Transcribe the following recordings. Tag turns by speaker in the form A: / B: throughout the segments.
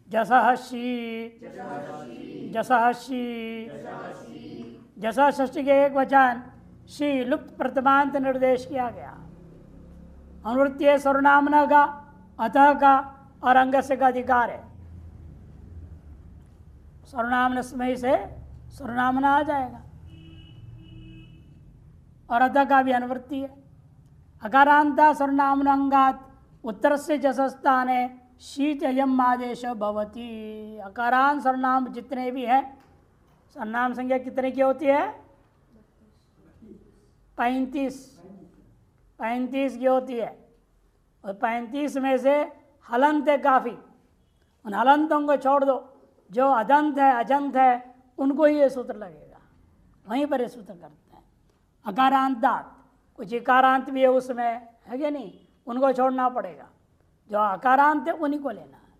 A: जसः she, जसः she, जसः षष्ठी के एक वचन शी लुप्त प्रथमांत निर्देश किया गया। अनुवृत्ति सर्वनामना का, अतः का और अंगस्य का अधिकार है। सर्वनामन समय से सर्वनामना आ जाएगा और अतः का भी अनुवृत्ति है। अकारांता सर्वनामन अंगात उत्तर से जसस्थान है शीत यम आदेश भवती। अकारांत सर्वनाम जितने भी हैं, सर्वनाम संज्ञा कितने की होती है? 35 की होती है। और 35 में से हलंत है काफ़ी, उन हलंतों को छोड़ दो। जो अदंत है अजंत है उनको ही ये सूत्र लगेगा, वहीं पर ये सूत्र करते हैं। अकारांतात्, कुछ इकारांत भी है उसमें, है क्या नहीं, उनको छोड़ना पड़ेगा। जो अकारांत है उन्हीं को लेना है।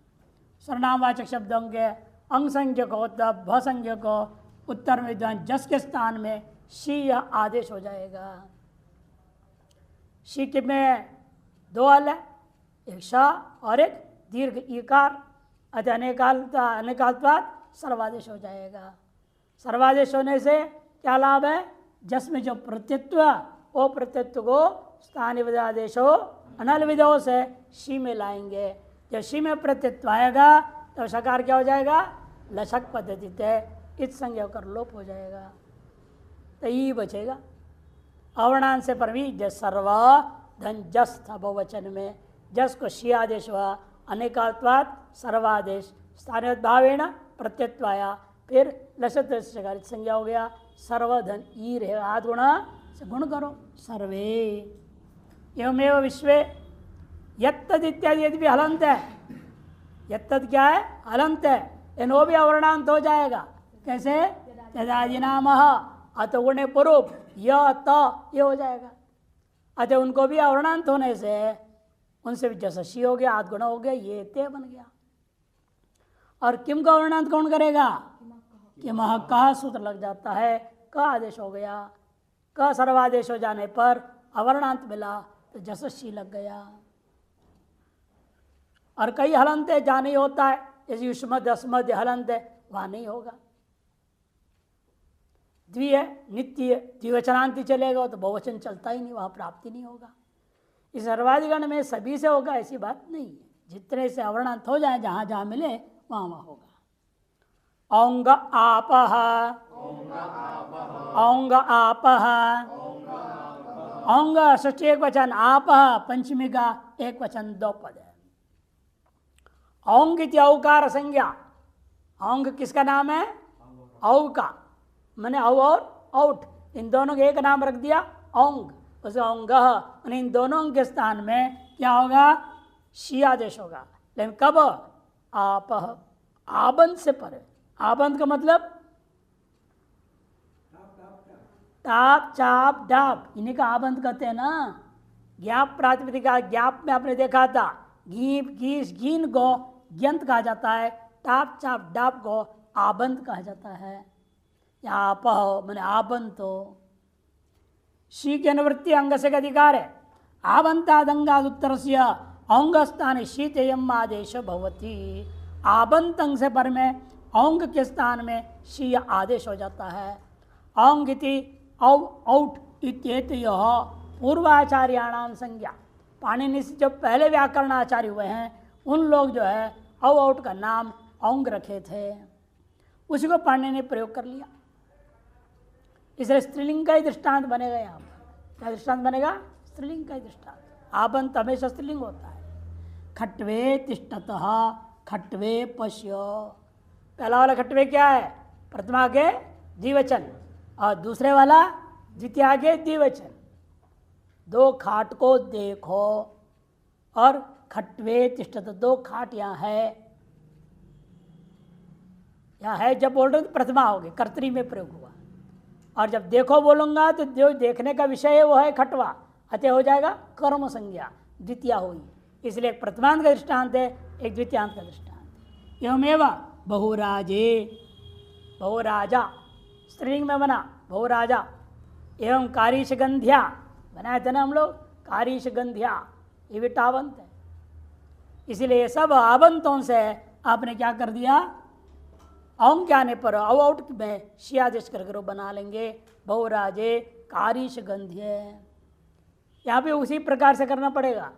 A: सर्वनामवाचक शब्दों के अंग संज्ञक हो तब भ संज्ञक हो, उत्तर में विद्वान जस के स्थान में शी यह आदेश हो जाएगा। शी के में दो हल है, एक श और एक दीर्घ इकार, अतः अनेकाल्त्वात् सर्वादेश हो जाएगा। सर्वादेश होने से क्या लाभ है? जस में जो प्रत्यत्व, वो प्रत्यत्व को स्थानीय विधादेशो अनल विधो से शी में लाएंगे। जब शी में प्रत्यत्व आएगा तो शकार क्या हो जाएगा? लशक पद्धति तय इत संज्ञा होकर लोप हो जाएगा, तो ये बचेगा। अवर्णांश से पर भी जस सर्व धन जस था बहुवचन में, जस को शी आदेश हुआ, अनेकात्वात् सर्वादेश, स्थानीय भावेण प्रत्यत्व आया, फिर लसत संज्ञा हो गया। सर्वधन ई रहेगा, आध गुणा से गुण करो, सर्वे एवमेव विश्वे। यत्तद इत्यादि यदि भी हलंत है, यत्तद क्या है? हलंत है, लेकिन वो भी अवर्णांत हो जाएगा। कैसे? यदादिनाम अत गुणे पुरुप य त, ये हो जाएगा। अतः उनको भी अवर्णांत होने से उनसे भी जैसा शी हो गया, आध गुणा हो गया, ये ते बन गया। और किम का अवर्णांत कौन करेगा? कि मह कहा सूत्र लग जाता है, क आदेश हो गया। क सर्वादेश हो जाने पर अवर्णांत मिला तो जसशी लग गया। और कई हलंत है जहाँ नहीं होता है, जैसे युष्मद अस्मद हलंत है, वहाँ नहीं होगा। द्वि है, नित्य द्विवचनांति चलेगा तो बहुवचन चलता ही नहीं, वहाँ प्राप्ति नहीं होगा। इस सर्वाधिगण में सभी से होगा ऐसी बात नहीं है, जितने से अवर्णांत हो जाए, जहाँ जहाँ मिले वहाँ वहाँ होगा। औंग आपः, औंग आपः, औंग षष्ठी एक वचन, आपः पंचमी का एक वचन दो पद है। औंग इति औकार संज्ञा, औंग किसका नाम है? औ का, मैंने औ और औट, इन दोनों के एक नाम रख दिया औंग, उसे औंग। इन दोनों के स्थान में क्या होगा? शी आदेश होगा। लेकिन कब? आपः, आबंध से परे। आबंध का मतलब ताप चाप डाप, इन्हीं का आबंध कहते हैं ना। ज्ञाप प्रातिपदिका, ज्ञाप में आपने देखा था, घीप घीस घीन को ग्यंत कहा जाता है, टाप चाप डाप को आबंध कहा जाता है। या आपह मैंने आबंध, तो शी की अनुवृत्ति अंग से अधिकार है। आबंतादंगाद उत्तर से औंग स्थान शीतयम आदेश भवती। आबंत अंग से पर में औंग के स्थान में शी आदेश हो जाता है। औंग इति औ औट इत्येतयोः पूर्वाचार्याणाम संज्ञा। पाणिनि से जो पहले व्याकरण आचार्य हुए हैं उन लोग जो है औ औट का नाम औंग रखे थे, उसी को पाणिनि ने प्रयोग कर लिया। इसलिए स्त्रीलिंग का ही दृष्टांत बनेगा। यहाँ पर क्या दृष्टांत बनेगा? स्त्रीलिंग का ही दृष्टांत। आबंत हमेशा स्त्रीलिंग होता है। खट्वे तिष्ठतः, खट्वे पश्य। पहला वाला खट्वे क्या है? प्रथमा के द्विवचन, और दूसरे वाला द्वितीया के द्विवचन। दो खाट को देखो, और खट्वे तिष्ठत, दो खाट यहाँ है। यहाँ है जब बोल रहे तो प्रथमा होगी, कर्तरी में प्रयोग हुआ। और जब देखो बोलूंगा तो जो देखने का विषय है वो है खटवा, अतः हो जाएगा कर्म संज्ञा, द्वितीया हुई। इसलिए एक प्रथमांत का दृष्टांत है, एक द्वितीयांत का दृष्टांत। एवमेव बहुराजे, बहुराजा स्त्रीलिंग में बना बहुराजा। एवं कारीशगंध्या बनाए थे ना हम लोग, कारीशगंध्या, ये भी टावंत है। इसीलिए सब आबंतों से आपने क्या कर दिया, औंग के आने पर अव आउट में शी आदेश करके बना लेंगे। बहुराजे कारीश गंध्य, यहाँ पे उसी प्रकार से करना पड़ेगा।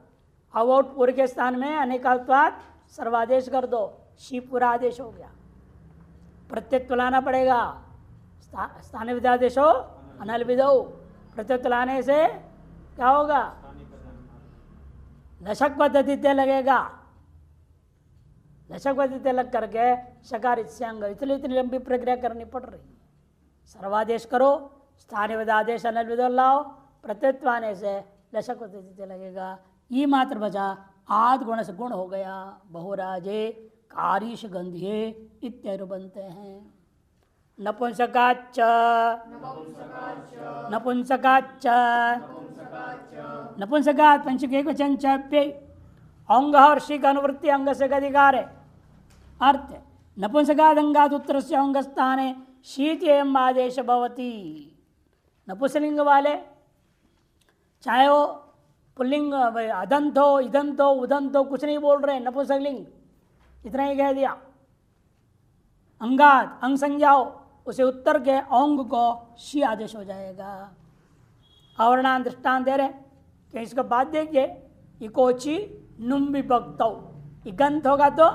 A: अव आउट पूर्व के स्थान में अनेकात्वाद सर्वादेश कर दो, शी पूरा आदेश हो गया। प्रत्यय लाना पड़ेगा, स्थानीय विधादेश हो अनल विधो। प्रत्यय लाने से क्या होगा, लशक पद्धति लगेगा। लशक पद्धति लग करके शकार इत्यांग, इसलिए इतनी लंबी प्रक्रिया करनी पड़ रही। सर्वादेश करो, स्थानीय विधादेश अनल विधो लाओ, प्रत्यय आने से लशक पद्धति लगेगा। ई मात्र बचा, आद गुण से गुण हो गया। बहुराजे कारीश गंध्ये इत्यादि बनते हैं। नपुंसकाच्च नपुंसकाच्च नपुंसकात् पंचक एक वचन च अंग और शी का अनुवृत्ति अंग से अधिकार है। अर्थ नपुंसकाद अंगाद उत्तर से अंग स्थाने शीत एवं आदेश भवती। नपुंसलिंग वाले चाहे वो पुल्लिंग अदंत हो, इदंत हो, उदंत हो, कुछ नहीं बोल रहे, नपुंसकलिंग इतना ही कह दिया। अंगाद अंग संज्ञाओ, उसे उत्तर के औंग को शी आदेश हो जाएगा। अवर्णान दृष्टान दे रहे कि इसका बाद देखिए, इकोची नुम विभक्तौ, इगंत होगा तो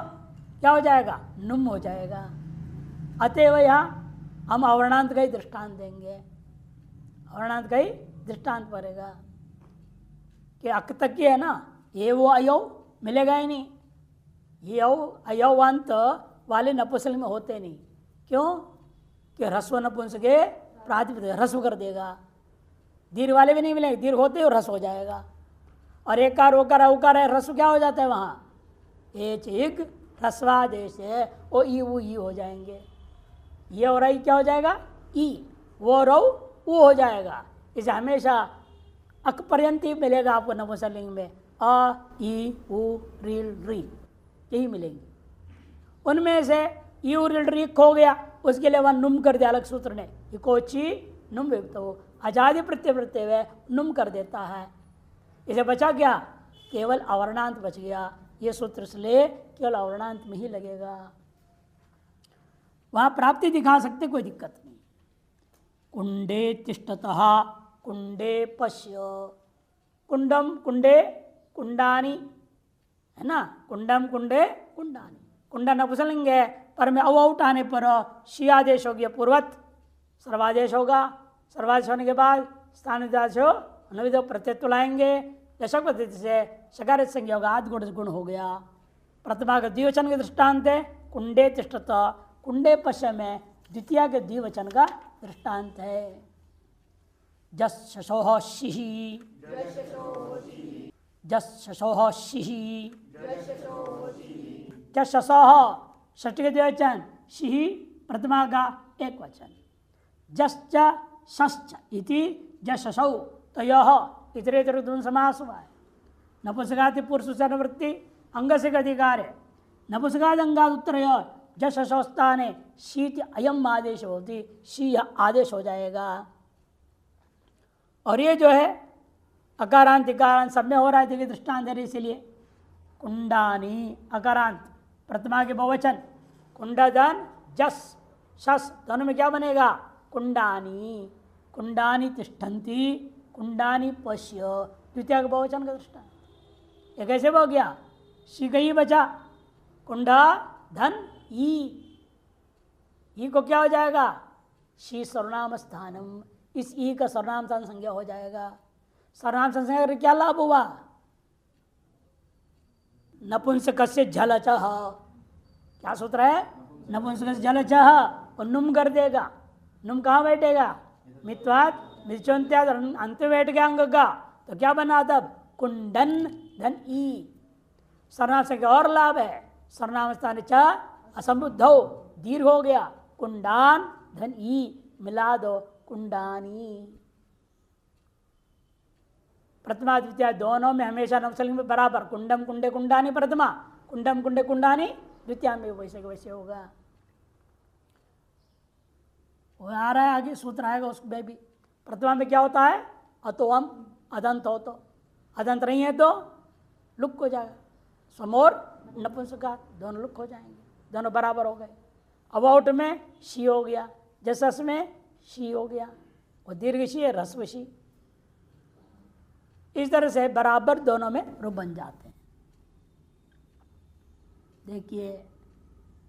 A: क्या हो जाएगा, नुम हो जाएगा। अतएव यहाँ हम अवर्णांत का ही दृष्टांत देंगे। अवर्णांत का ही दृष्टांत पड़ेगा कि अक तक की है ना, ये वो अयो मिलेगा ही नहीं। ये अयोवंत वाले नपुंसक में होते नहीं। क्यों कि ह्रस्व नपुंसक के प्रातिपदिक ह्रस्व कर देगा। दीर्घ वाले भी नहीं मिलेंगे, दीर्घ होते और ह्रस्व हो जाएगा। और एकार ओकार औकार है, ह्रस्व क्या हो जाता है वहाँ, एच एक ह्रस्वादेश है, वो ई वो ई हो जाएंगे। ये और आई क्या हो जाएगा, ई, वो रौ वो हो जाएगा। इसे हमेशा अक पर्यंत ही मिलेगा आपको नपुंसकलिंग में, अ ई उ रील री यही मिलेंगे। उनमें से ई उ रील री खो गया, उसके लिए वह नुम कर दिया अलग सूत्र ने, इकोची नुम विभक्त हो, आजादी प्रत्यय प्रत्यय हुए नुम कर देता है। इसे बचा क्या, केवल अवर्णांत बच गया। ये सूत्र इसलिए केवल अवर्णांत में ही लगेगा। वहाँ प्राप्ति दिखा सकते, कोई दिक्कत नहीं। कुंडे तिष्ठतः कुंडे पश्य, कुंडम कुंडे कुंडानी है ना, कुंडम कुंडे कुंडानी। कुंडा नपुंसकलिंग है, पर में अव आउट आने पर शी आदेश हो गया, पूर्वत सर्वादेश होगा। सर्वादेश होने के बाद स्थानीय आदेश हो अनविधो प्रत्यय लाएंगे। दशक पद्धति से शकार संज्ञा होगा, आद गुण गुण हो गया। प्रथमा का द्विवचन के दृष्टांत है कुंडे तिष्ठत, कुंडे पश्य में द्वितीय के द्विवचन का दृष्टांत है। जस शशोह शिहि, जस शशोह शिहि, जस शशोह षष्ठी के द्विवचन, शिहि प्रथमा का एक वचन। जश्च शश्च इति जस शशौ, तो यह इतरेतर द्वंद्व समास हुआ है। नपुंसकादि पुरुष से अनुवृत्ति अंग से अधिकार है। नपुंसकादि अंगाद उत्तर जस शशौस्थाने शीत अयम आदेश होती, शी आदेश हो जाएगा। और ये जो है अकारांत इकारांत सब में हो रहा है, देखिए दृष्टांत दे रहे इसीलिए। कुंडानी अकारांत प्रथमा के बहुवचन, कुंडधन जस शस दोनों में क्या बनेगा, कुंडानी। कुंडानी तिष्ठन्ति कुंडानी पश्य, द्वितीय के बहुवचन का दृष्टांत। ये कैसे हो गया, शी का ही बचा, कुंडा धन ई को क्या हो जाएगा, शी सर्वनाम स्थानम, इस ई का सर्वनाम स्थान संज्ञा हो जाएगा। सर्वनाम संज्ञा का क्या लाभ हुआ, नपुंसक से झलचह, क्या सूत्र है, नपुंसक से झलचह, और नुम कर देगा। नुम कहाँ बैठेगा, मित्वात मिचोन्त्याद अंत बैठ गया अंग का, तो क्या बना तब, कुंडन धन ई। सर्वनाम संज्ञा और लाभ है, सर्वनाम स्थान च असंबुद्ध हो, दीर्घ हो गया, कुंडान धन ई मिला दो, कुंडानी। प्रथमा द्वितीय दोनों में हमेशा नपुंसकलिंग में बराबर, कुंडम कुंडे कुंडानी प्रथमा, कुंडम कुंडे कुंडानी द्वितीय में वैसे के वैसे होगा। वो आ रहा है आगे सूत्र आएगा उसमें भी। प्रथमा में क्या होता है, अतोम अदंत हो, तो अदंत नहीं है तो लुक हो जाएगा। समोर नपुंसकलिंग, दोनों लुक हो जाएंगे, दोनों बराबर हो गए। अबाउट में शी हो गया, जसस में शी हो गया, वो दीर्घ शी है, ह्रस्व शी। इस तरह से बराबर दोनों में रूप बन जाते हैं। देखिए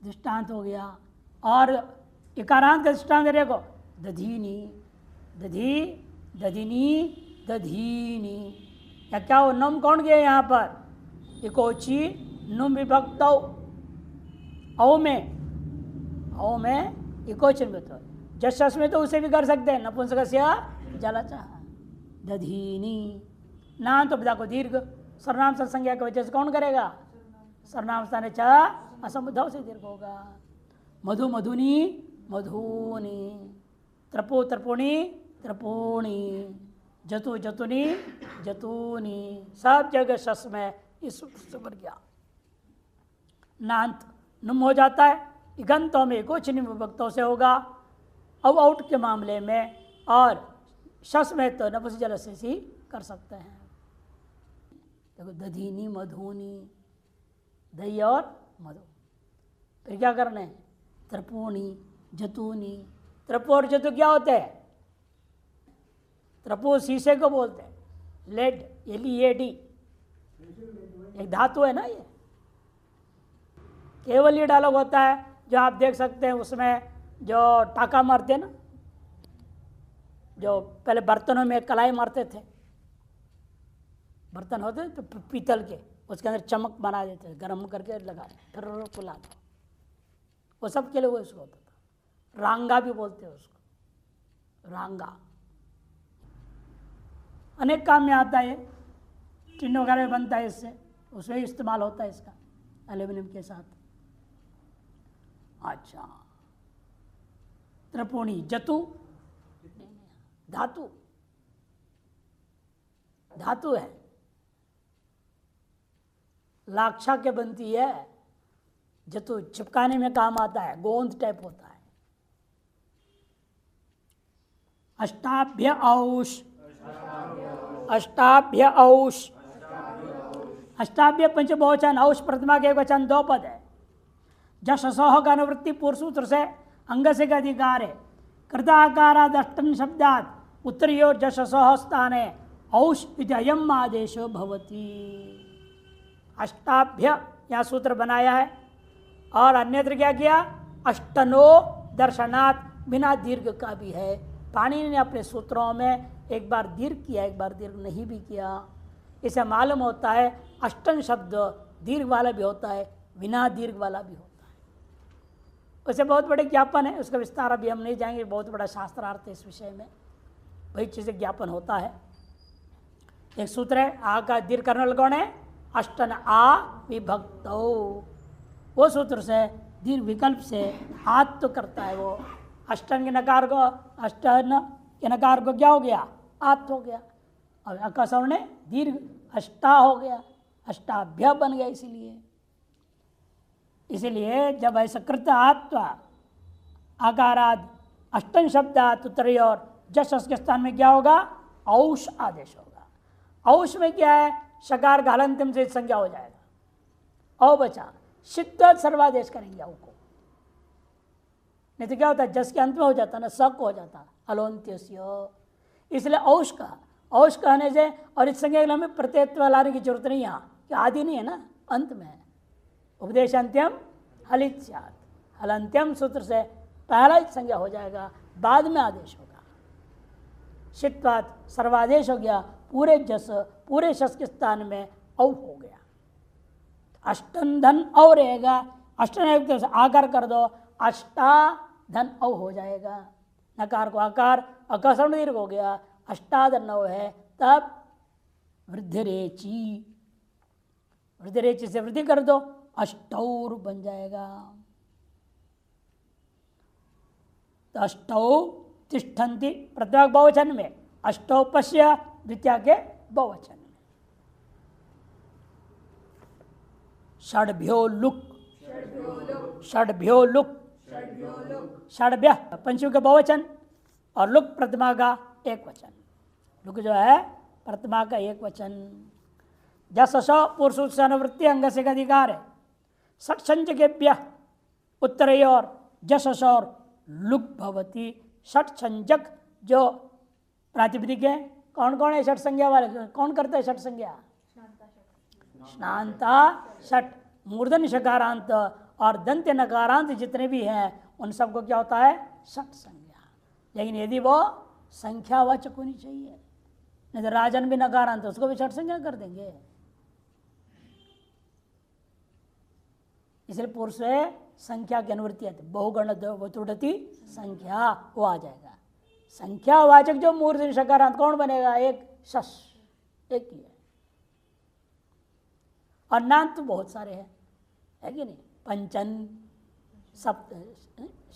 A: दृष्टांत हो गया। और इकारांत का दृष्टांत देखो, दधीनी, दधी, दधिनी, दधीनी। या क्या हो, नम कौन गया यहाँ पर, इकोची नुम विभक्त औ में इकोचन में, तो जशस में तो उसे भी कर सकते हैं, नपुंसकस्य जलचा। दधीनी नाम तो पिता को दीर्घ, सर्वनाम संज्ञा की वजह से कौन करेगा, सर्वनाम स्थान च असमुद्धव से दीर्घ होगा। मधु मधुनी, मधुनी, त्रपो त्रपुणी, त्रपूणी, जतु जतुनी, जतूनी, सब जगह शस में इस पर गया। नांत नुम हो जाता है, इगंतों में कुछ विभक्तों से होगा। अब आउट के मामले में और शस में तो नपुंसक जल से ही कर सकते हैं। देखो दधीनी, मधुनी, दही और मधु। फिर क्या करना है, त्रपूणी, जतूनी। त्रपु और जतु क्या होते हैं, त्रपु शीशे को बोलते हैं, लेड, LEAD एक धातु है ना। ये केवल ये डायलॉग होता है जो आप देख सकते हैं, उसमें जो टाका मारते हैं ना, जो पहले बर्तनों में कलाई मारते थे, बर्तन होते तो पीतल के, उसके अंदर चमक बना देते थे, गर्म करके लगा फिर फुला दो, वो सब के लिए वो इसको होता था। रांगा भी बोलते हैं उसको, रांगा। अनेक काम में आता है, टिन वगैरह में बनता है इससे, उसमें इस्तेमाल होता है इसका, एल्यूमिनियम के साथ। अच्छा, त्रपूणी, जतु धातु, धातु है, लाक्षा के बनती है। जतु चिपकाने में काम आता है, गोंद टाइप होता है। अष्टाभ्य औष, अष्टाभ्य औष, अष्टाभ्य पंचबहुवचन, औष प्रतिमा के एक वचन, दो पद है। जशसोह का अनुवृत्ति पूर्व सूत्र से अंग से का अधिकार है। कृताकाराद अष्टन शब्दात उत्तरी ओर जशसोह स्थाने औष अयम आदेशो भवति। अष्टाभ्य यहाँ सूत्र बनाया है, और अन्यत्र क्या किया, अष्टनो दर्शनात्, बिना दीर्घ का भी है। पाणिनि ने अपने सूत्रों में एक बार दीर्घ किया, एक बार दीर्घ नहीं भी किया। इसे मालूम होता है अष्टन शब्द दीर्घ वाला भी होता है, बिना दीर्घ वाला भी होता है। उसे बहुत बड़े ज्ञापन है, उसका विस्तार अभी हम नहीं जाएंगे, बहुत बड़ा शास्त्रार्थ है इस विषय में, वही चीज़ें ज्ञापन होता है। एक सूत्र है, आ का दीर्घ करने वाला कौन है, अष्टन आ विभक्तो, वो सूत्र से दीर्घ विकल्प से आत्त तो करता है वो। अष्टन के नकार को, अष्टन के नकार को क्या हो गया, आत्त हो गया, और अकसर ने दीर्घ अष्टा हो गया, अष्टाभ्य बन गया। इसीलिए जब ऐसा कृत आत्वा आकाराद अष्टन शब्दात उत्तरी और जस के स्थान में क्या होगा, औष आदेश होगा। औष में क्या है, शकार का हलंत्यम से संज्ञा हो जाएगा। औ बचा शिद्ध सर्वादेश करेंगे औ को, नहीं तो क्या होता है, जस के अंत में हो जाता ना, सक हो जाता हलोन्त्य। इसलिए औष का, औष कहने से, और इस संज्ञा के लिए हमें प्रत्ययत्व लाने की जरूरत नहीं, यहाँ कि आदि नहीं है ना, अंत में है। उपदेश अंत्यम हलित स्यात्, हलंत्यम सूत्र से पहला ही संज्ञा हो जाएगा, बाद में आदेश होगा। शित्वात् सर्वादेश हो गया, पूरे जस पूरे शस के स्थान में औ हो गया। अष्टन धन औ रहेगा, अष्टन आकार कर दो, अष्टा धन औ हो जाएगा। नकार को आकार, अकसर दीर्घ हो गया, अष्टाधन नौ है, तब वृद्धिरेची, वृद्धिरेची से वृद्धि कर दो, अष्टौर बन जाएगा। तो अष्टौ तिष्ठन्ति प्रत्येक बहुवचन में, अष्टौ पश्य द्वितीय के बहुवचन में। षड्भ्यो लुक, षड्भ्यो लुक, षड्भ्य पंचमी का बहुवचन, और लुक प्रतिमा का एक वचन। लुक जो है प्रतिमा का एक वचन। जससो पूर्व सूत्र से अनुवृत्ति अंग से का अधिकार है, षट संज्ञकेभ्य उत्तरयोर जशसोर लुक भवती। षट संज्ञक जो प्रातिपदिक है, कौन कौन है षट संज्ञा वाले, कौन करता है षट संज्ञा? श्नांता षट, मूर्धन शकारांत और दंत्य नकारांत जितने भी हैं उन सबको क्या होता है? षट संज्ञा। लेकिन यदि वो संख्यावाचक होनी चाहिए, नहीं तो राजन भी नकारांत उसको भी षट संज्ञा कर देंगे। इसलिए पुरुष से संख्या की अनुवृत्ति आती, बहुगण त्रुटति संख्या, वो आ जाएगा। संख्यावाचक जो मूर्धन्य शकारांत कौन बनेगा? एक शश, एक ही है। और नाम तो बहुत सारे हैं, है कि नहीं? पंचन, सप्त,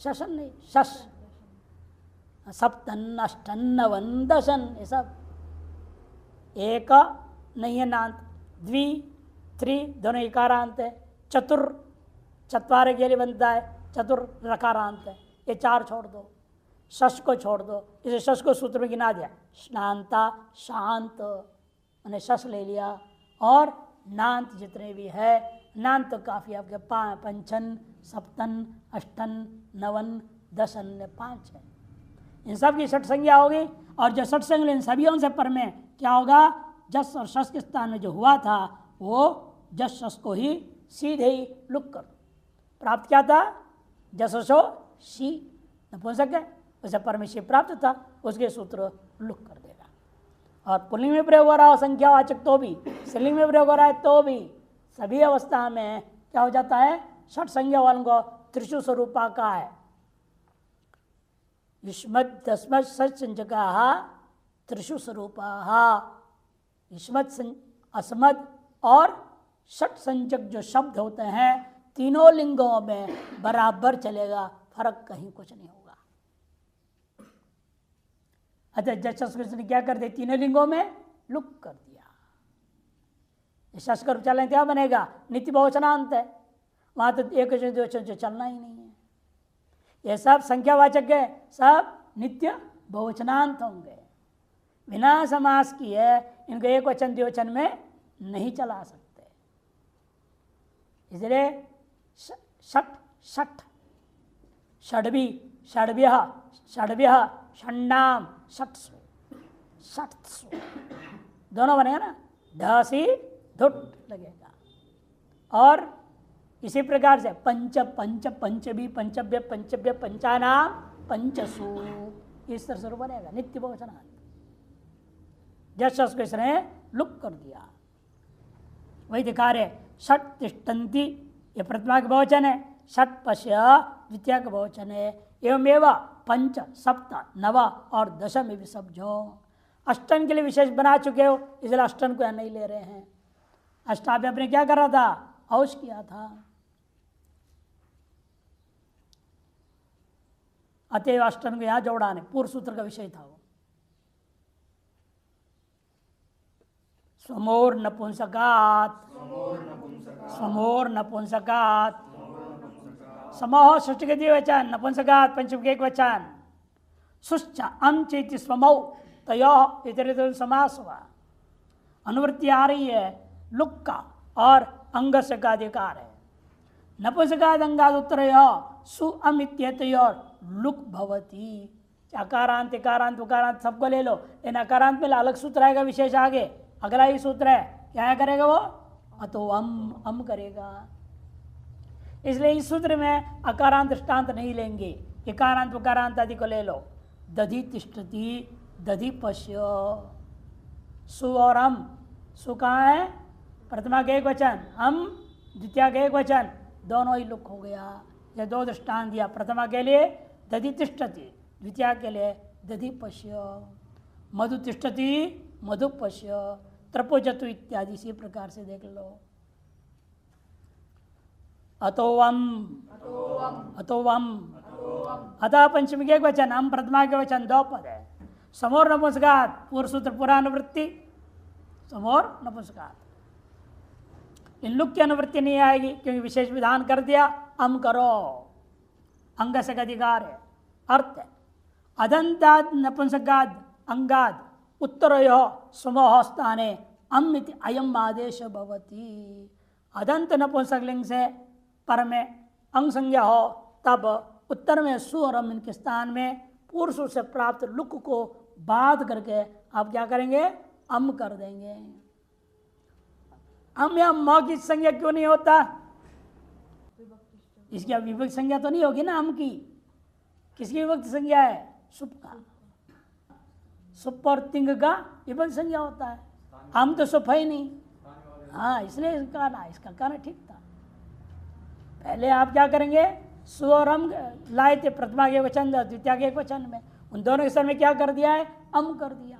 A: शशन नहीं, शश, सप्तन, अष्टन, नवन, दशन, ये सब एक नहीं है नांत। द्वि, त्रि दोनों इकारांत है। चतुर, चत्वारे के लिए बनता है, चतुर रकारांत है। ये चार छोड़ दो, शश को छोड़ दो। इसे शश को सूत्र में गिना दिया, स्नांता शांत, मैंने शश ले लिया। और नांत जितने भी है, नांत तो काफ़ी आपके पंचन, सप्तन, अष्टन, नवन, दशन, 5 है। इन सब की षट संज्ञा होगी। और जो षट संज्ञा इन सभी से पर में क्या होगा? जस और शस के स्थान में जो हुआ था वो जस शस को ही सीधे ही लुक कर प्राप्त किया था। जसो शी नपुंसक है, उसे परमेश्वर प्राप्त था, उसके सूत्र लुक कर देगा। और पुल्लिंग में प्रयोग हो रहा हो संख्यावाचक तो भी, स्त्रीलिंग में प्रयोग हो रहा है तो भी, सभी अवस्था में क्या हो जाता है? षट संज्ञा वालों को त्रिशु स्वरूपा का है। युष्मत् दस्मत् षट संज्ञका त्रिशु स्वरूपा। युष्मत्, अस्मत् और षट संज्ञक जो शब्द होते हैं तीनों लिंगों में बराबर चलेगा, फर्क कहीं कुछ नहीं होगा। अतः जस ने क्या कर दिया? तीनों लिंगों में लुक कर दिया। शस्कर चलन क्या बनेगा? नित्य बहुवचनांत है, वहां तो एक वचन चलना ही नहीं है। ये सब संख्यावाचक है, सब नित्य बहुवचनांत होंगे। बिना समास किए इनको एक वचन द्विवचन में नहीं चला सकते। इसलिए षट षट, षड्भी, षड्भ्यः, षड्भ्यः, षण्णाम, षट्सु, षट्सु दोनों बनेगा ना, ढसी धुट लगेगा। और इसी प्रकार से पंच, पंच, पंचभी, पंचभ्य, पंचभ्य, पंचानाम, पंचसु, इस तरह से बनेगा नित्य बहुवचनांत। जस को इसने लुक कर दिया। वही दिखा रहे, षट तिष्ठन्ति, ये प्रथमा का बहुवचन है। षट पश्य द्वितीय का बहुवचन है। एवमेव पंच, सप्त, नव और दश में भी सब जो अष्टन के लिए विशेष बना चुके हो, इसलिए अष्टन को यहाँ नहीं ले रहे हैं। अष्टाभ्य आपने क्या करा था? औश किया था। अतएव अष्टन को यहाँ जोड़ा नहीं, पूर्व सूत्र का विषय था वो। स्वमोर नपुंसकात, स्वमोर नपुंसकात, समोह षष्ठी के द्विवचन, नपुंसकात पंचम के एक वचन। सुश्च अम चेति स्वमौ तयो इतर समास हुआ। अनुवृत्ति आ रही है लुक का और अंग से का अधिकार है। नपुंसकात अंगाद उत्तर सु अम इत्येतयोर लुक भवती। अकारांत, इकारांत, उकारांत सबको ले लो, इन अकारांत में अलग सूत्र आएगा विशेष आगे। अगला ही सूत्र है, क्या करेगा वो? अतो अम करेगा। इसलिए इस सूत्र में अकारांत दृष्टांत नहीं लेंगे, इकारांत उकारांत आदि को ले लो। दधि तिष्ठति, दधि पश्य, सु और अम। सु कहाँ है? प्रथमा के एक वचन, हम द्वितीय के एक वचन, दोनों ही लुक हो गया। ये दो दृष्टांत दिया, प्रथमा के लिए दधि तिष्ठति, द्वितीय के लिए दधि पश्य। मधु तिष्ठति, मधु पश्य, त्रपोजतु इत्यादि इसी प्रकार से देख लो। अतोवम, अतोवम, अतः पंचमी के एक वचन, हम प्रथमा के वचन, दो पद है। समोर नपुंसकात, पूर्व सूत्र पूरा अनुवृत्ति, समोर नपुंसकात। इन लुक की अनुवृत्ति नहीं आएगी क्योंकि विशेष विधान कर दिया, अम करो, अंग से अधिकार है। अर्थ है अदंताद नपुंसकाद अंगाद उत्तरयो समोह स्थाने अम इति अयम आदेश भवति। अदंत नपुंसक लिंग से पर में अंग संज्ञा हो तब उत्तर में सु और अम इनके स्थान में पूर्व सूत्र से प्राप्त लुक को बाध करके आप क्या करेंगे, अम कर देंगे। अम या म की संज्ञा क्यों नहीं होता? इसकी अब विभक्ति संज्ञा तो नहीं होगी ना अम की। किसकी विभक्ति संज्ञा है? सुप का। सुप और तिंग का विभक्ति संज्ञा होता है। हम तो सुप है ही नहीं। हाँ, इसलिए इसका कारण ठीक था। पहले आप क्या करेंगे, सु और अम लाए थे प्रथमा के वचन द्वितीय के एक वचन में, उन दोनों के सर में क्या कर दिया है, अम कर दिया।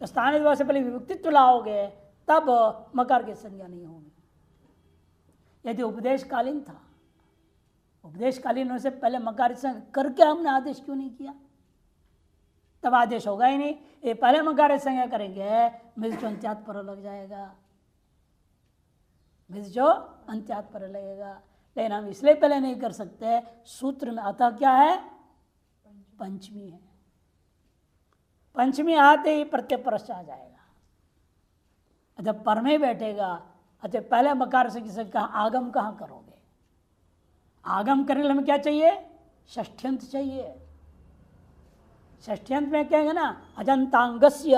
A: तो स्थानीय द्वारा से पहले विभक्तित्व लाओगे तब मकार की संज्ञा नहीं होगी। यदि उपदेशकालीन था, उपदेशकालीन होने से पहले मकार की संज्ञा करके हमने आदेश क्यों नहीं किया? तब आदेश होगा ही नहीं। ये पहले मकार की संज्ञा करेंगे, मिर्चो अंत्यात पर लग जाएगा, मिर्चो अंत्यात पर लगेगा। लेकिन हम इसलिए पहले नहीं कर सकते, सूत्र में अतः क्या है, पंचमी है। पंचमी आते ही प्रत्यय परस्य आ जाएगा। अतः पर में बैठेगा, अतः पहले मकार से किसी कहा आगम कहाँ करोगे? आगम करने के लिए हमें क्या चाहिए, षष्ठ्यंत चाहिए। षष्ठ्यंत में क्या है ना, अजंतांगस्य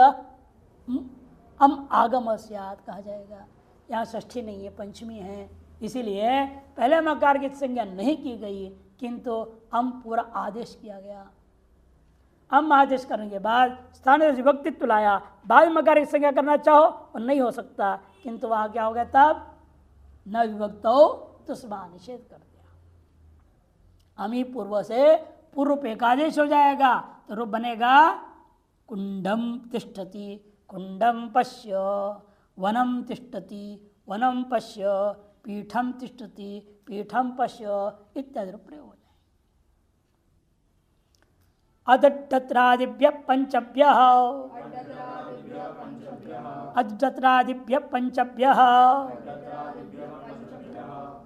A: अम आगमस्यात् कहा जाएगा। यहाँ षष्ठी नहीं है, पंचमी है, इसीलिए पहले मकार की संज्ञा नहीं की गई, किंतु अम पूरा आदेश किया गया। अम आदेश करने के बाद स्थानीय विभक्तित्व लाया, बाद मकार की संज्ञा करना चाहो और नहीं हो सकता, किंतु वहाँ क्या हो गया, तब न विभक्तो तुस्मा निषेध कर दिया। अमी पूर्व से पूर्व पे एकादेश हो जाएगा, तो रूप बनेगा कुंडम तिष्ठति कुंडम पश्य, वनम तिष्ठति वनम पश्य, पीठम तिष्ठति पीठम पश्य इत्यादि रूप प्रयोग हो जाए। अदत्रादिभ्य पंचभ्य, अदत्रादिभ्य पंचभ्य,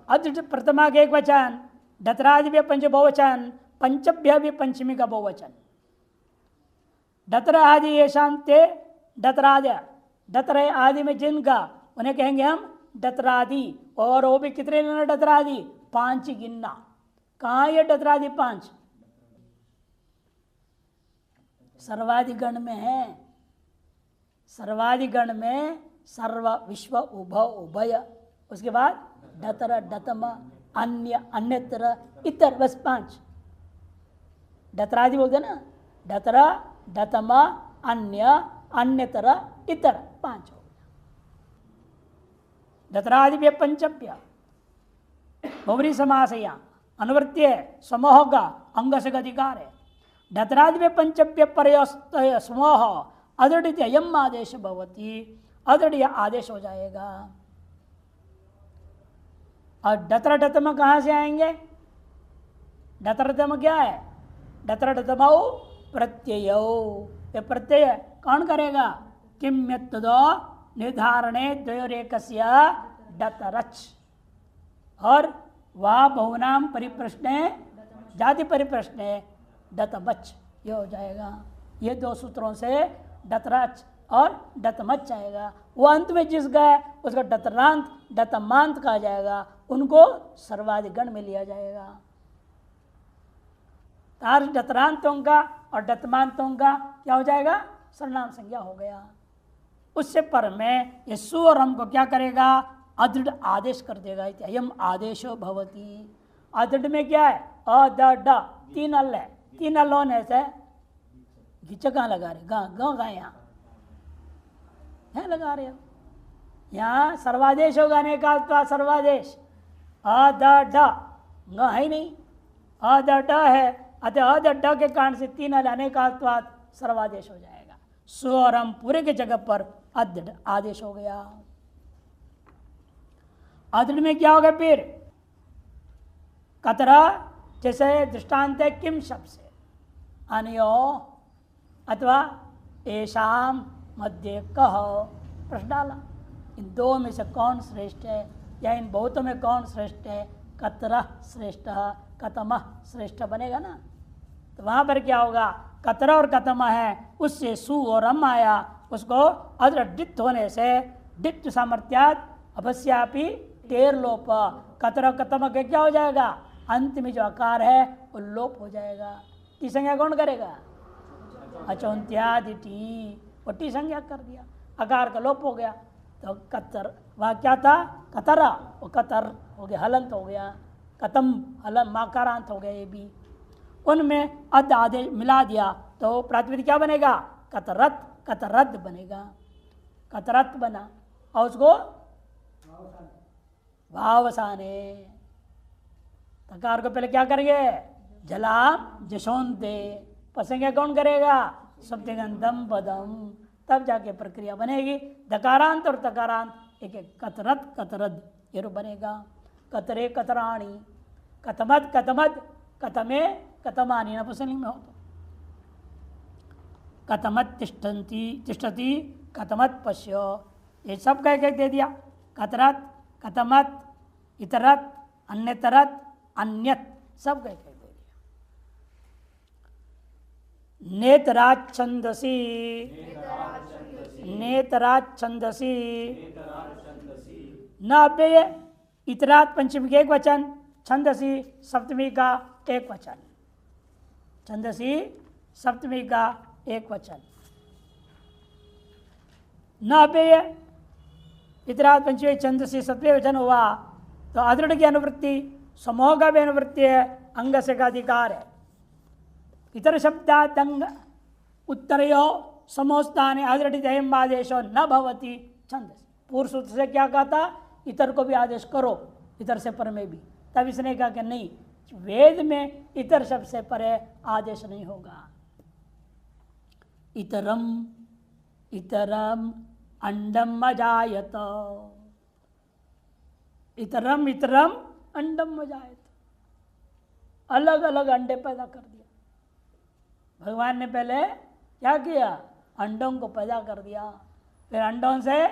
A: अद प्रथमा के एक वचन, डतरादिभ्य पंच बहुवचन, पंचभ्य भी पंचमी का बहुवचन। डतर आदि ये शांति डतराद्य, डतर आदि में जिनका उन्हें कहेंगे हम डतरादि, और वो भी कितने लेना डतरादि, 5 गिनना। कहाँ ये डतरादि 5? सर्वाधिगण में है। सर्वाधिगण में सर्व विश्व उभ उभय, उसके बाद डतर डतम अन्य अन्यतर इतर, बस 5 डतरादि बोलते ना, डतर डतम अन्य अन्यतर इतर 5 हो। डतरादिभ्य पंचभ्य बहुव्रीहि समासया अनुवृत्ति समूह का अंग से अधिकार है। डतरादिभ्य पंचभ्य पर्यस्त समूह अदृढ़ अयम आदेश भवती, अदृढ़ आदेश हो जाएगा। और डतर डतम कहाँ से आएंगे? डतर डतम क्या है? डतर डतम प्रत्यय, ये प्रत्यय कौन करेगा? किम यत्तदो निर्धारणे द्वयोरेकस्य डतरच, और वा बहुनाम परिप्रश्ने जाति परिप्रश्ने डतमच, ये हो जाएगा। ये 2 सूत्रों से डतरच और डतमच आएगा। वो अंत में जिस गए उसका डतरांत डतमांत कहा जाएगा, उनको सर्वाधिगण में लिया जाएगा। तार डतरांतों का और डतमांतों का क्या हो जाएगा? सर्वनाम संज्ञा हो गया। उससे पर में ये सु और हम को क्या करेगा? अदृढ़ आदेश कर देगा। अयम आदेशो भवती। अदृढ़ में क्या है? अ द ड 3 अल है, 3 अल होने से घिच कहाँ लगा रहे? गा यहाँ है लगा रहे हो। यहाँ सर्वादेश होगा, अनेकाल्पा सर्वादेश। अ द ड ग है नहीं, अ द ड है, अतः अ द ड के कारण से 3 अल अनेकाल्पात सर्वादेश हो जाएगा। सु और हम पूरे के जगह पर अदृढ़ आदेश हो गया। अदृढ़ में क्या होगा फिर? कतरा, जैसे दृष्टांत है किम शब्द से, अनयो अथवा एशाम मध्य कह, प्रश्न डाला इन 2 में से कौन श्रेष्ठ है, या इन बहुतों में कौन श्रेष्ठ है? कतरा श्रेष्ठ, कतम श्रेष्ठ बनेगा ना। तो वहां पर क्या होगा? कतरा और कतम है, उससे सु और अम आया, उसको अदृढ़ डित होने से डित सामर्थ्यात अवश्यापि टेर लोप, कतर कतम के क्या हो जाएगा, अंत में जो आकार है वो लोप हो जाएगा। टी संज्ञा कौन करेगा, अचौंत्यादि टी, वो टी संज्ञा कर दिया, आकार का लोप हो गया। तो कतर वह क्या था, कतरा, वो कतर हो गया, हलंत हो गया, कतम हलन माकारांत हो गया। ये भी उनमें अद आदेश मिला दिया तो प्रातिपदिक क्या बनेगा, कतरत, कतरद बनेगा, कतरत बना। और उसको भावसाने, तकार को पहले क्या करेंगे, जलाम जशोंते, पसंगे कौन करेगा, सप्तगंधम पदम, तब जाके प्रक्रिया बनेगी। दकारांत और तकारांत एक एक, कतरत कतरद ये रूप बनेगा। कतरे कतराणी, कतमद कतमद, कतमे कतमानी नपुंसकलिंग में हो तो कतमत तिष्ठन्ति तिष्ठति, कतमत पश्य, ये सब कह दे दिया। कतरत कतमत इतरत अन्यतरत अन्यत सब कह दे दिया। नेतराज छंदसी, नेतराज छंदसी न अव्यय, इतरात पंचमी का एक वचन, छंदसी सप्तमी का एक वचन, छंदसी सप्तमी का एक वचन, न अव्यय इतरात पंचमी छंदसी सप्तमी वचन हुआ तो अदृढ़ की अनुवृत्ति, समूह का भी अनुवृत्ति है, अंग से का अधिकार है। इतर शब्दात अंग उत्तरयो समोस्थाने अदृढ़ आदेशो न भवति छंदसी। पूर्व सूत्र से क्या कहा था, इतर को भी आदेश करो, इतर से पर में भी, तब इसने कहा कि नहीं, वेद में इतर शब्द से परे आदेश नहीं होगा। इतरम इतरम अंडम अजायत, इतरम इतरम अंडम अजायत, अलग अलग अंडे पैदा कर दिया। भगवान ने पहले क्या किया, अंडों को पैदा कर दिया, फिर अंडों से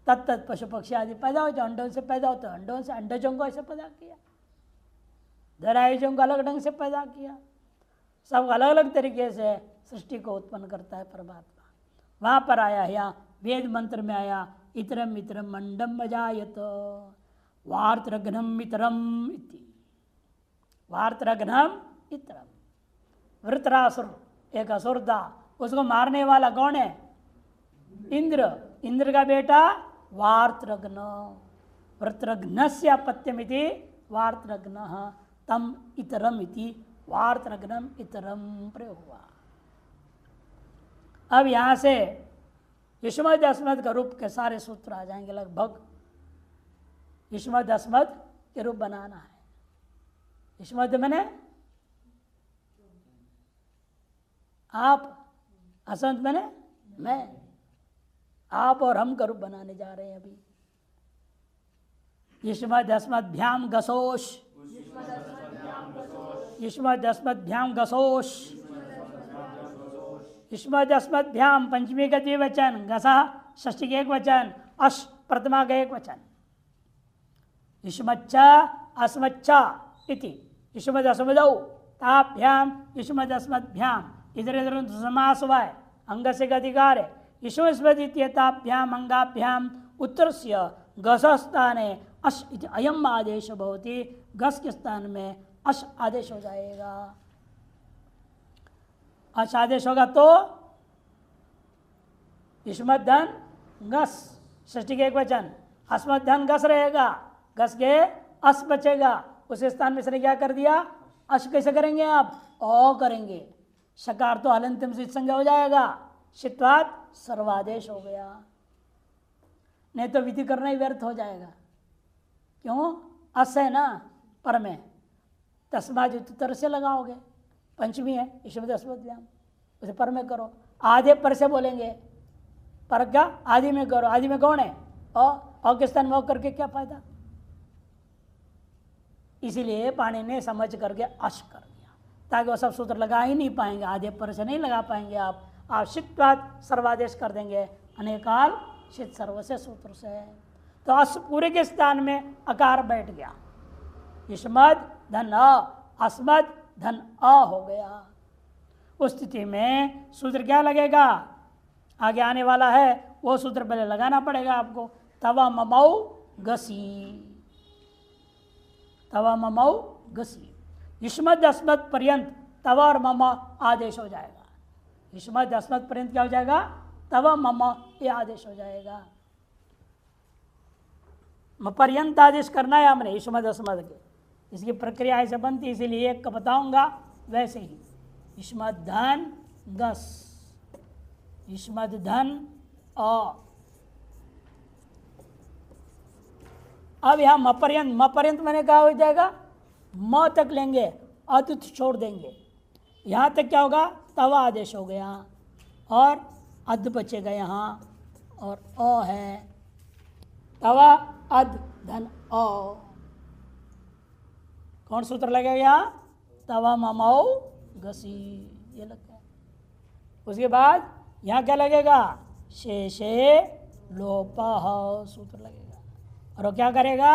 A: तत्त पशु पक्षी आदि पैदा होते, अंडों से पैदा होते, अंडों से अंडजों को ऐसे पैदा किया, धरायुजों को अलग ढंग से पैदा किया, सब अलग अलग तरीके से सृष्टि को उत्पन्न करता है परमात्मा। वहाँ पर आया, यहाँ वेद मंत्र में आया, इतरम इतरम अंडम अजायत वार्त्रघ्नम इतरम इति, वार्त्रघ्नम इतरम। वृत्रासुर एक असुर था, उसको मारने वाला कौन है, इंद्र, इंद्र का बेटा वार्त्रघ्न, वृत्रघ्नस्य अपत्यमिति वार्त्रघ्नः तम इतरम इति वार्त्रघ्नम इतरम प्रयोग हुआ। अब यहाँ से युष्मद् अस्मद् का रूप के सारे सूत्र आ जाएंगे लगभग। युष्मद् अस्मद् के रूप बनाना है। युष्मद् मैंने आप, असंत मैंने मैं, आप और हम का रूप बनाने जा रहे हैं अभी। युष्मद् अस्मद्भ्याम गसोष, युष्मद् अस्मद्भ्याम गसोष, युष्मद् अस्मद्भ्याम पंचमी का द्विवचन, गसा षष्ठी का एक वचन, अश प्रथमा का एक वचन। युष्मच्च अस्मच्च इति युष्मद् अस्मदौ ताभ्याम युष्मद् अस्मद्भ्याम, इधर इधर समास हुआ है, अंग से अधिकार है। युष्मस्मद् इत्येताभ्याम अंगाभ्याम उत्तरस्य गस स्थाने अश इति अयम आदेश भवति, गस के स्थान में अश आदेश हो जाएगा। अश आदेश होगा तो युष्मद् धन गस, षष्ठी के एक वचन, अस्मद् धन गस रहेगा, गस के अस बचेगा, उस स्थान में इसने क्या कर दिया, अश कैसे करेंगे आप, ओ करेंगे, शकार तो हलंतम से संज्ञा हो जाएगा, शित्वात सर्वादेश हो गया, नहीं तो विधि करना ही व्यर्थ हो जाएगा। क्यों, अस है ना पर में, तस्मात् उत्तर से लगाओगे, पंचमी है युष्मद् अस्मद्भ्याम, उसे पर में करो, आधे पर से बोलेंगे, पर क्या आदि में करो, आदि में कौन है, औ के स्थान में करके क्या फायदा। इसीलिए पाणिनि ने समझ करके अश कर दिया, ताकि वो सब सूत्र लगा ही नहीं पाएंगे, आधे पर से नहीं लगा पाएंगे आप शित्वात सर्वादेश कर देंगे, अनेकाल शित सर्व से सूत्र से। तो अस पूरे के स्थान में अकार बैठ गया, युष्मद् धन अ, अस्मद् धन अ हो गया। उस स्थिति में सूत्र क्या लगेगा, आगे आने वाला है वो सूत्र पहले लगाना पड़ेगा आपको। तवा ममऊ गसी, तव ममौ गसी। युष्मद् अस्मत् पर्यंत तव और मम आदेश हो जाएगा। युष्मद् अस्मत् पर्यंत क्या हो जाएगा? तव मम, ये आदेश हो जाएगा। पर्यंत आदेश करना है हमने युष्मद् अस्मत् के, इसकी प्रक्रिया ऐसे बनती, इसीलिए एक का बताऊंगा वैसे ही। युष्मद् धन गस, युष्मद् धन अ। अब यहां मपर्यंत मैंने कहा हो जाएगा, म तक लेंगे, अतुत छोड़ देंगे। यहां तक क्या होगा? तव आदेश हो गया और अध बचेगा यहां, और अ है तव अध धन अ। कौन सूत्र लगेगा यहाँ? तव ममौ गसी, ये लगता है। उसके बाद यहाँ क्या लगेगा? शेषे लोपः सूत्र लगेगा, और वो क्या करेगा?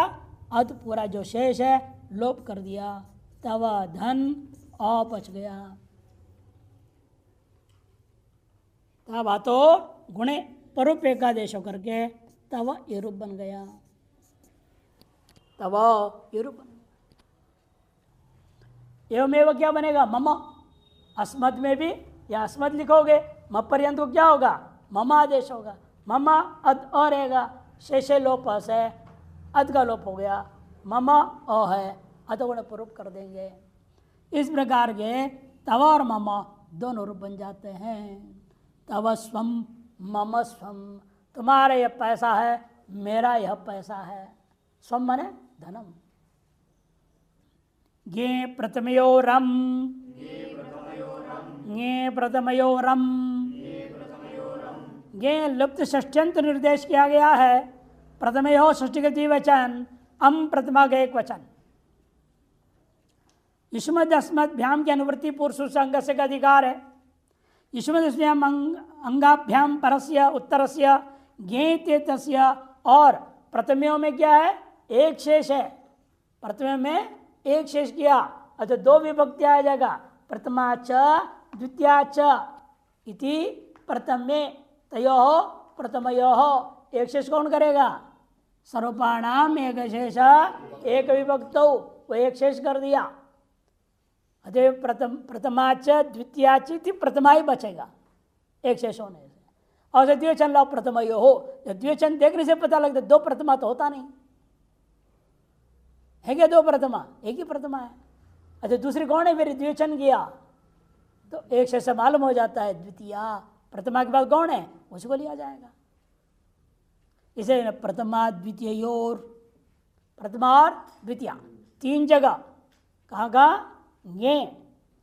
A: अध पूरा जो शेष है लोप कर दिया, तव धन अ बच गया। तब आतो गुणे परुप एकादेश होकर के तव एरूप बन गया, तव एरूप बन गया। एवमेव क्या बनेगा? मम। अस्मत् में भी या अस्मत् लिखोगे, म पर्यंत को क्या होगा? मम आदेश होगा। मम अद अ रहेगा, शेषे लोप से अद का लोप हो गया, मम अ है, अतगुण परुप कर देंगे। इस प्रकार के तव और मम दोनों रूप बन जाते हैं। तव स्वम मम स्वम, तुम्हारा यह पैसा है, मेरा यह पैसा है। स्वम माने धनम। गे प्रथमयोरम, गे प्रथमयोरम, गे लुप्त षष्ट्यंत निर्देश किया गया है। प्रथमयो षष्टिगति वचन, अम प्रथमा का एक वचन। युष्मद् अस्मद् भ्याम की अनुवृत्ति पुरुष से अंग से का अधिकार है। युष्मद् अंगाभ्याम परस्य उत्तरस्य ज्ञेते तस्य, और प्रथमयों में क्या है? एक शेष है। प्रथम में एक शेष किया, अच्छा दो विभक्ति आ जाएगा, प्रथमा च द्वितीया च इति प्रथमे तयोः प्रथमयोः। एक शेष कौन करेगा? सर्वपाणाम एक शेष एक विभक्तौ, वो एक शेष कर दिया। अतः प्रथमा च द्वितीया च प्रथमा ही बचेगा एक शेष होने से। और द्विवचन लाओ प्रथमयो हो, द्विवचन देखने से पता लगता है दो प्रथमा तो होता नहीं है। क्या दो प्रथमा? एक ही प्रथमा है। अच्छा दूसरी कौन है? फिर द्विवचन किया तो एक शेष से मालूम हो जाता है द्वितीया। प्रथमा के बाद कौन है? उसको लिया जाएगा। इसे प्रथमा द्वितीयोर, प्रथमा और द्वितीया तीन जगह कहाँ कहाँ? ये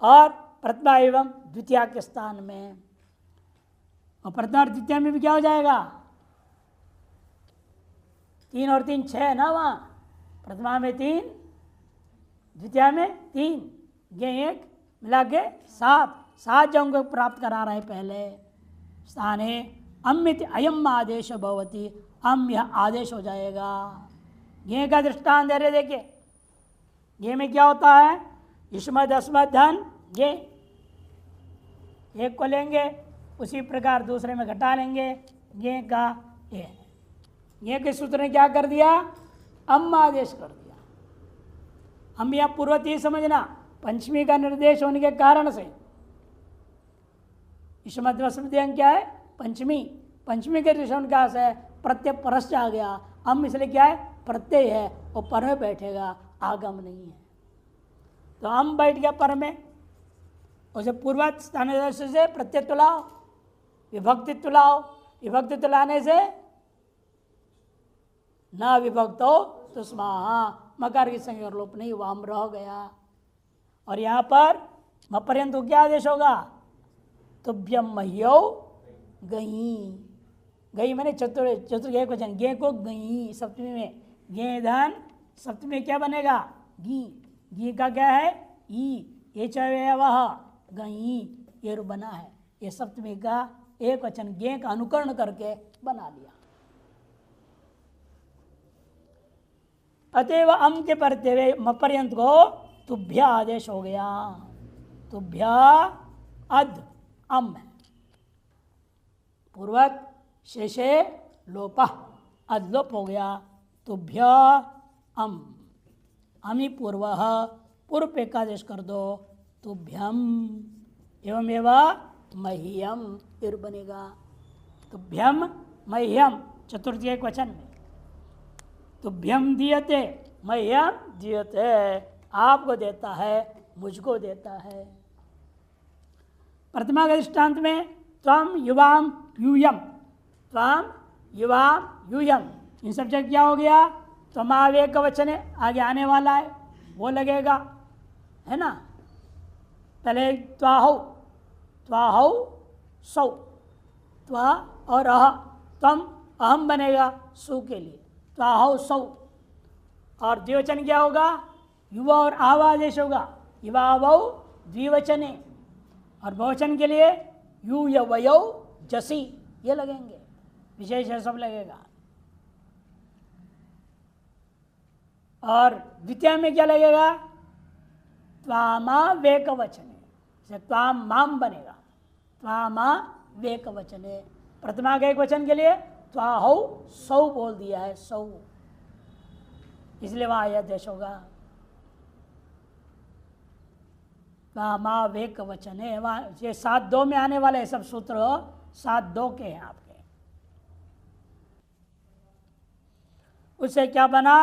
A: और प्रथमा एवं द्वितीया के स्थान में। और प्रथमा और द्वितीया में भी क्या हो जाएगा? तीन और तीन छः ना, वहाँ प्रथमा में तीन, द्वितीया में तीन, ये एक मिला के सात, सात जगहों को प्राप्त करा रहे पहले स्थाने। अमित अयम आदेश भवती, अम यह आदेश हो जाएगा। ये का दृष्टांत दे रहे, देखिए ये में क्या होता है? युष्मद् अस्मद् धन, ये एक को लेंगे, उसी प्रकार दूसरे में घटा लेंगे, ये का ये के सूत्र ने क्या कर दिया? अम आदेश कर दिया। हम यह पूर्वत ही समझना, पंचमी का निर्देश होने के कारण से युष्मद् अस्मद् धन क्या है? पंचमी। पंचमी के दृष्टि का है प्रत्यय परस्य आ गया। हम इसलिए क्या है? प्रत्यय है, वो पर में बैठेगा, आगम नहीं है। तो हम बैठ गया पर में, उसे पूर्वत स्थान से प्रत्यय तुलाओ, विभक्ति तुलाओ, विभक्ति तुलाने से न विभक्त हो तो स्माहा, मकार की संज्ञा लोप नहीं हुआ, हम रह गया। और यहाँ पर मपर्यंत को क्या आदेश होगा? तुभ्यम मह्यौ गई। गई मैंने चतुर्थ एक वचन, गे को गई सप्तमी में, गे धन सप्तमी में क्या बनेगा? गी। गी का क्या है? ई। ये चाहे वह गई, ये बना है। ये सप्तमी का एक वचन गे का अनुकरण करके बना लिया। अतएव अम के परते पर्यंत को तुभ्य आदेश हो गया। तुभ्य अद अम है, पूर्वत शेषे लोपा, अद लोप हो गया, तुभ्य अम, अमी पूर्व, पूर्व पे एकादेश कर दो, तुभ्यम एवं मह्यम, फिर बनेगा तुभ्यम मह्यम, चतुर्थी एक वचन में, तुभ्यम दीयते मह्यम दीयते, आपको देता है मुझको देता है। प्रथमा के दृष्टांत में त्वम युवाम यूयम, त्वम युवाम यूयम, इन सब जगह क्या हो गया? त्वमावेक वचन है, आगे आने वाला है वो लगेगा, है ना। पहले त्वाहौ, त्वाहौ सौ, त्वा और अह, त्वम अहम बनेगा सु के लिए, त्वाहौ सौ। और द्विवचन क्या होगा? युवा और आवादेश होगा, युवावौ द्विवचने, और बहुवचन के लिए यू यवयौ जसी, ये लगेंगे, विशेष है सब लगेगा। और द्वितीय में क्या लगेगा? त्वामा वेक वचने, से त्वाम माम बनेगा, त्वामा वेक वचने। प्रथमा के एक वचन के लिए त्वाहौ सौ बोल दिया है, सौ, इसलिए वहां यह देश होगा। त्वामा वेक वचने, वहां ये 7-2 में आने वाले सब सूत्र 7-2 के हैं आपके। उससे क्या बना?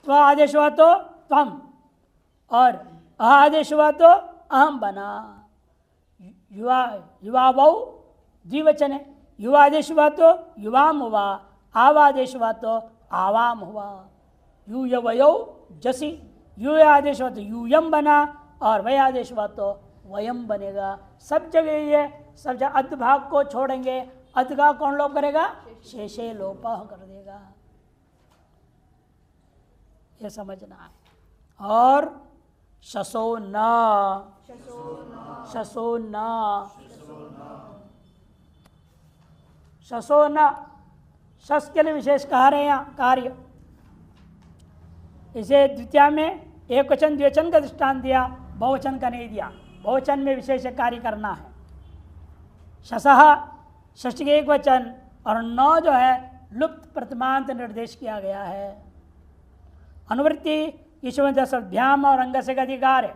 A: त्व आदेश हुआ तो त्वम, और अह आदेश हुआ तो अहम बना। युवा युवावौ द्विवचन है, युवा आदेश हुआ तो युवाम हुआ, आवादेश हुआ तो आवाम हुआ। यू यवयौ जसी, यू आदेश हुआ तो यूयम बना, और वह आदेश हुआ तो वयम बनेगा। सब जगह ये, सब जगह अध भाग को छोड़ेंगे, अध का कौन लोप करेगा? शेषे लोप कर देगा, ये समझना है। और शसो न, शसो न, शसो न, शस के लिए विशेष कहा रहे हैं कार्य। इसे द्वितीय में एक वचन द्विवचन का दृष्टांत दिया, बहुवचन का नहीं दिया, बहुवचन में विशेष कार्य करना है। शसः षष्ठी के एक वचन, और नौ जो है लुप्त प्रथमांत निर्देश किया गया है। अनुवृत्ति युष्मदशभ्याम और अंग से अधिकार है।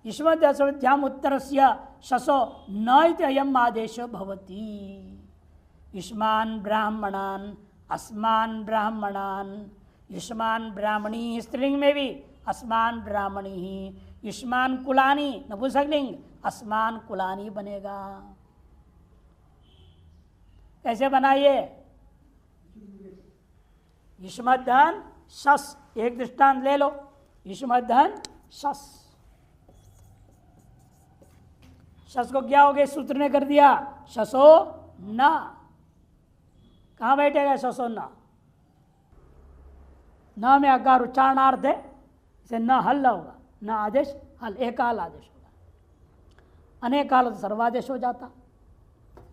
A: युष्मदशभ्याम उत्तर से शसो न इति अयम आदेशो भवति। युष्मान ब्राह्मणान, अस्मान ब्राह्मणान, युष्मान ब्राह्मणी स्त्रीलिंग में भी अस्मान ब्राह्मणी ही, युष्मान कुलानी नपुंसकलिंग अस्मान कुलानी बनेगा। कैसे बनाइए? युष्मद्धन शस, एक दृष्टांत ले लो, युष्मद्धन शस, शस को क्या हो गया? सूत्र ने कर दिया शसो न, कहां बैठेगा शसो न? न में अकार उच्चारणार्थ है, इसे न हल होगा, न आदेश हल, एकाल आदेश होगा, अनेकाल तो सर्वादेश हो जाता।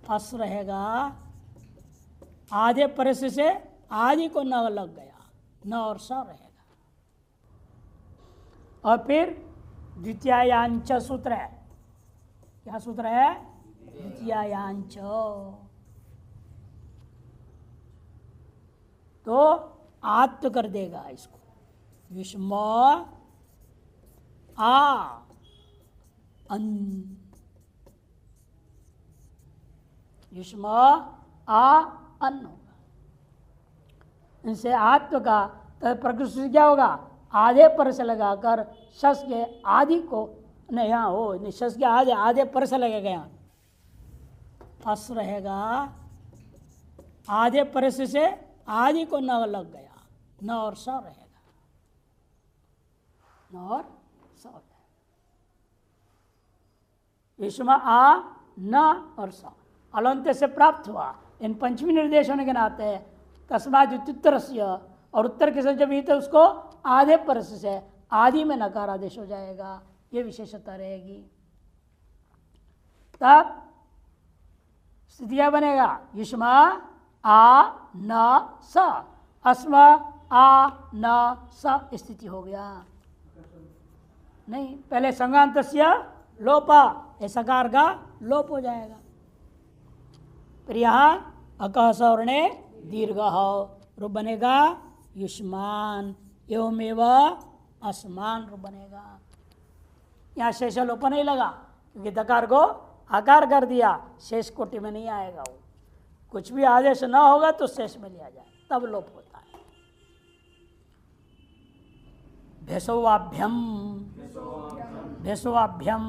A: अस रहेगा, आधे परस से आदि को न लग गया, न और स रहेगा। और फिर द्वितीयांच सूत्र है, क्या सूत्र है? द्वितीयांच। तो आत्म कर देगा इसको, युष्म आ अन, युष्म आ अन होगा। इनसे आत्म का प्रकृति क्या होगा? आधे पर से लगाकर शस के आदि को, नहीं यहाँ हो, शस के आधे आधे पर से लगेगा, यहाँ अस रहेगा, आधे पर से आदि को न लग गया, न और स रहेगा, न और स हो जाएगा। विषम आ न और स अलंत से प्राप्त हुआ, इन पंचमी निर्देश होने के नाते तस्माद उत्तर से, और उत्तर के साथ जब ये तो उसको आधे परस से आदि में नकार आदेश हो जाएगा, ये विशेषता रहेगी। तब स्थिति क्या बनेगा? युष्मा आ न स, अस्म आ न स स्थिति हो गया। नहीं, पहले संगांतस्य लोप, सकार का लोप हो जाएगा। फिर यहाँ अकह सवर्णे दीर्घ रूप बनेगा युष्मान एवमेव असमान रूप बनेगा। यहाँ शेष लोप नहीं लगा क्योंकि दकार को आकार कर दिया, शेष कोटि में नहीं आएगा। वो कुछ भी आदेश ना होगा तो शेष में लिया जाए तब लोप होता है। भेषवाभ्यम भेषवाभ्यम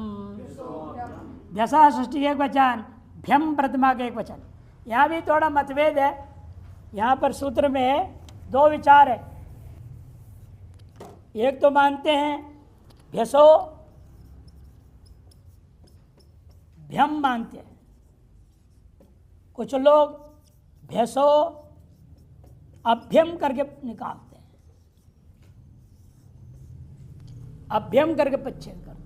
A: व्यसा सृष्टि एक वचन, भ्यम प्रतिमा का एक वचन। यहाँ भी थोड़ा मतभेद है। यहाँ पर सूत्र में दो विचार है। एक तो मानते हैं भेषो भ्यम मानते हैं, कुछ लोग भेषो अभ्यम करके निकालते हैं, अभ्यम करके पच्छेद करते हैं।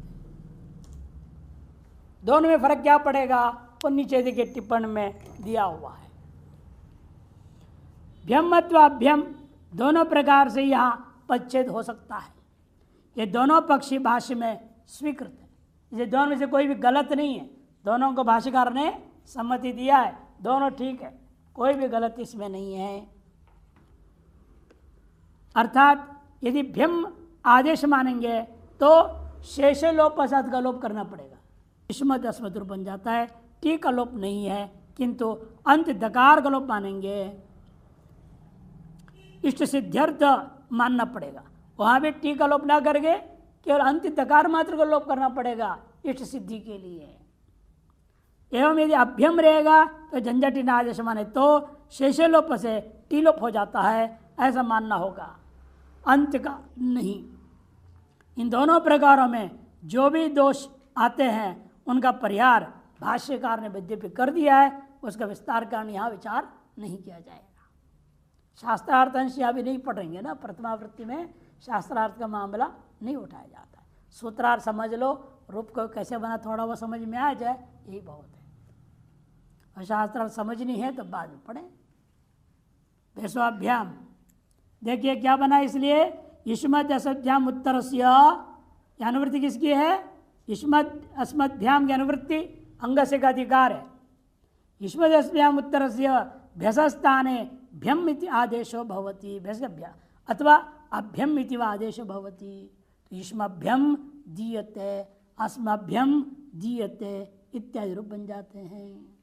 A: दोनों में फर्क क्या पड़ेगा वो नीचे देखिए टिप्पणी में दिया हुआ है। भ्यम अथवा अभ्यम दोनों प्रकार से यहाँ पच्छेद हो सकता है। ये दोनों पक्षी भाष्य में स्वीकृत है। ये दोनों में से कोई भी गलत नहीं है। दोनों को भाष्यकार ने सम्मति दिया है, दोनों ठीक है, कोई भी गलत इसमें नहीं है। अर्थात यदि भ्यम आदेश मानेंगे तो शेष लोप असाद का लोप करना पड़ेगा। युष्मत् अस्मत् रूप बन जाता है, टी का लोप नहीं है, किंतु अंत दकार का लोप मानेंगे। इष्ट सिद्ध्यर्थ मानना पड़ेगा, वहां भी टी का लोप ना करके केवल अंत दकार मात्र का लोप करना पड़ेगा इष्ट सिद्धि के लिए। एवं यदि अभ्यम रहेगा तो झंझटी न आदेश माने तो शेष लोप से टी लोप हो जाता है, ऐसा मानना होगा, अंत का नहीं। इन दोनों प्रकारों में जो भी दोष आते हैं उनका परिहार भाष्यकार ने यद्यपि कर दिया है, उसका विस्तार कारण यहाँ विचार नहीं किया जाएगा। शास्त्रार्थ अंश यहाँ भी नहीं पढ़ेंगे ना, प्रथमावृत्ति में शास्त्रार्थ का मामला नहीं उठाया जाता है। सूत्रार्थ समझ लो, रूप को कैसे बना थोड़ा वो समझ में आ जाए, यही बहुत है। और शास्त्रार्थ समझनी है तो बाद में पढ़ें। भेषवाभ्याम देखिए क्या बना, इसलिए युष्मत् अस्मद्भ्याम उत्तरस्य अनुवृत्ति किसकी है? युष्मत् अस्मद्भ्याम की अनुवृत्ति अंग से का अधिकार है। युष्मत् अस्मद्भ्याम उत्तरस्य भेषस्थाने भ्यम इति आदेशो भवति, भेषभ्या अथवा अभ्यम इति वा आदेशो भवति। युष्मभ्यम दीयते अस्मभ्यम दीयते इत्यादि रूप बन जाते हैं।